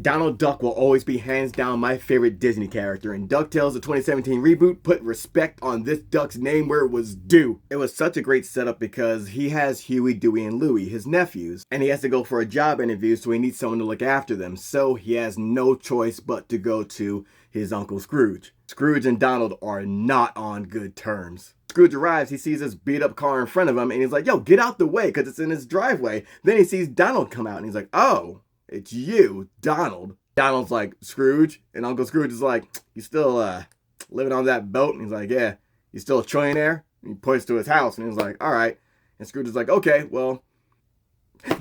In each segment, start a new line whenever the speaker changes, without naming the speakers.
Donald Duck will always be hands down my favorite Disney character, and Ducktales, the 2017 reboot, put respect on this duck's name where it was due. It was such a great setup because he has Huey, Dewey, and Louie, his nephews, and he has to go for a job interview, so he needs someone to look after them, so he has no choice but to go to his Uncle Scrooge. Scrooge and Donald are not on good terms. Scrooge arrives, he sees this beat up car in front of him, and he's like, yo, get out the way, because it's in his driveway. Then he sees Donald come out, and he's like, oh, it's you, Donald. Donald's like, Scrooge? And Uncle Scrooge is like, you still living on that boat? And he's like, yeah. You still a trillionaire? And he points to his house, and he's like, all right. And Scrooge is like, okay, well,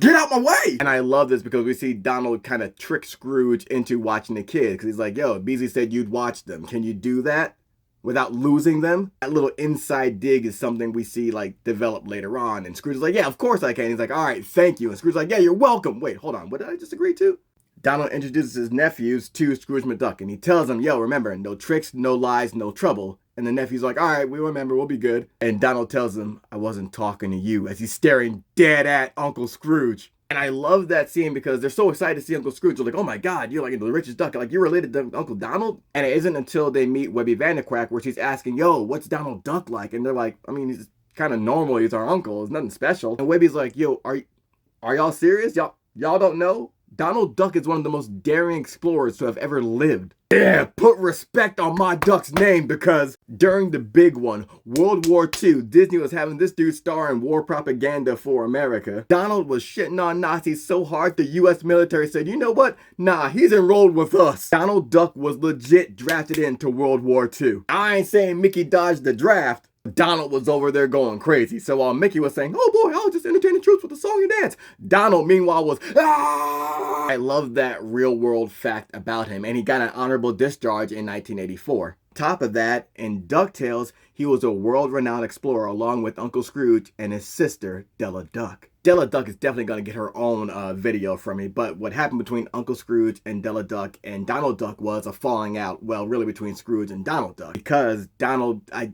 get out my way! And I love this because we see Donald kind of trick Scrooge into watching the kid. Because he's like, yo, Beezy said you'd watch them. Can you do that without losing them? That little inside dig is something we see like develop later on. And Scrooge is like, yeah, of course I can. He's like, all right, thank you. And Scrooge's like, yeah, you're welcome. Wait, hold on. What did I just agree to? Donald introduces his nephews to Scrooge McDuck. And he tells them, yo, remember, no tricks, no lies, no trouble. And the nephew's like, all right, we remember, we'll be good. And Donald tells him, I wasn't talking to you, as he's staring dead at Uncle Scrooge. And I love that scene because they're so excited to see Uncle Scrooge. They're like, oh my God, you're like the richest duck. Like, you're related to Uncle Donald? And it isn't until they meet Webby Vanderquack where she's asking, yo, what's Donald Duck like? And they're like, I mean, he's kind of normal. He's our uncle. It's nothing special. And Webby's like, yo, are y'all serious? Y'all don't know? Donald Duck is one of the most daring explorers to have ever lived. Yeah, put respect on my duck's name because during the big one, World War II, Disney was having this dude star in war propaganda for America. Donald was shitting on Nazis so hard the US military said, you know what? Nah, he's enrolled with us. Donald Duck was legit drafted into World War II. I ain't saying Mickey dodged the draft. Donald was over there going crazy. So while Mickey was saying, oh boy, I'll just entertain the troops with a song and dance, Donald, meanwhile, was, ah! I love that real world fact about him. And he got an honorable discharge in 1984. Top of that, in Ducktales, he was a world-renowned explorer along with Uncle Scrooge and his sister, Della Duck. Della Duck is definitely going to get her own video from me, but what happened between Uncle Scrooge and Della Duck and Donald Duck was a falling out, well, really between Scrooge and Donald Duck. Because Donald, I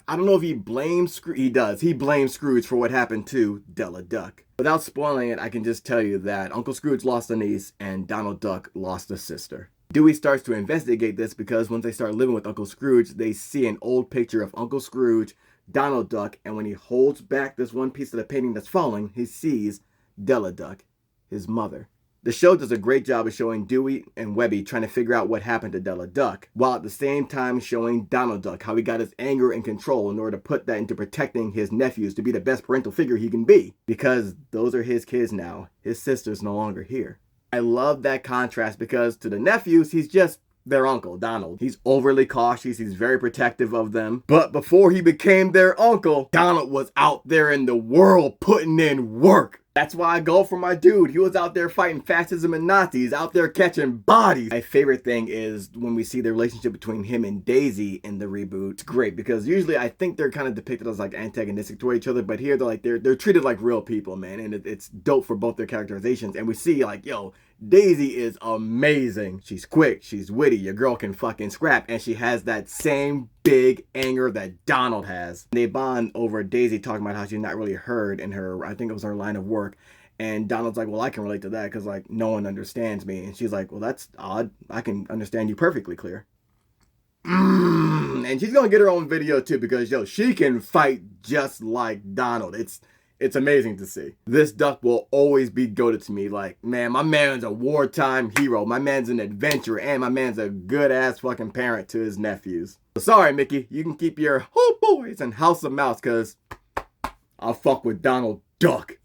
don't know if he blames Scrooge. He does. He blames Scrooge for what happened to Della Duck. Without spoiling it, I can just tell you that Uncle Scrooge lost a niece and Donald Duck lost a sister. Dewey starts to investigate this because once they start living with Uncle Scrooge, they see an old picture of Uncle Scrooge, Donald Duck, and when he holds back this one piece of the painting that's falling, he sees Della Duck, his mother. The show does a great job of showing Dewey and Webby trying to figure out what happened to Della Duck, while at the same time showing Donald Duck how he got his anger and control in order to put that into protecting his nephews to be the best parental figure he can be. Because those are his kids now. His sister's no longer here. I love that contrast because to the nephews, he's just their uncle, Donald. He's overly cautious, he's very protective of them. But before he became their uncle, Donald was out there in the world putting in work. That's why I go for my dude. He was out there fighting fascism and Nazis, out there catching bodies. My favorite thing is when we see the relationship between him and Daisy in the reboot. It's great because usually I think they're kind of depicted as like antagonistic toward each other, but here they're treated like real people, man, and it's dope for both their characterizations. And we see like, yo, Daisy is amazing. She's quick, she's witty, your girl can fucking scrap, and she has that same big anger that Donald has. They bond over Daisy talking about how she's not really heard in her, I think it was her line of work. And Donald's like, well, I can relate to that because like no one understands me. And she's like, well, that's odd. I can understand you perfectly clear. And she's gonna get her own video too because yo, she can fight just like Donald. It's amazing to see. This duck will always be goated to me. Like, man, my man's a wartime hero. My man's an adventurer. And my man's a good-ass fucking parent to his nephews. So sorry, Mickey. You can keep your, oh boys, and House of Mouse, because I'll fuck with Donald Duck.